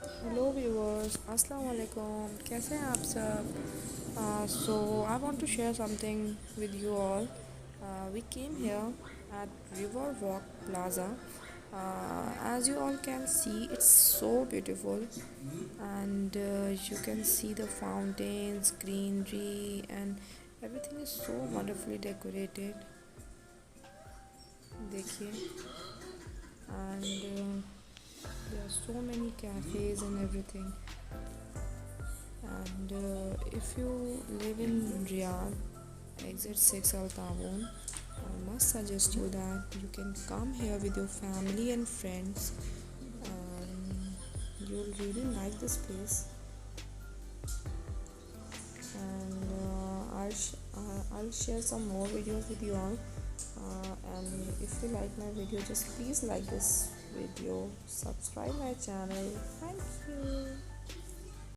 Hello viewers अस्सलाम वालेकुम कैसे हैं आप सब so I want to share something with you all we came here at River Walk Plaza. As you all can see, it's so beautiful, and you can see the fountains, greenery, and everything is so wonderfully decorated. देखिए, and there are so many cafes and everything. And if you live in Riyadh, exit 6 Al Tawoon, I must suggest you that you can come here with your family and friends. You'll really like this place, and I'll share some more videos with you all. And if you like my video, just please like this video, subscribe my channel. Thank you.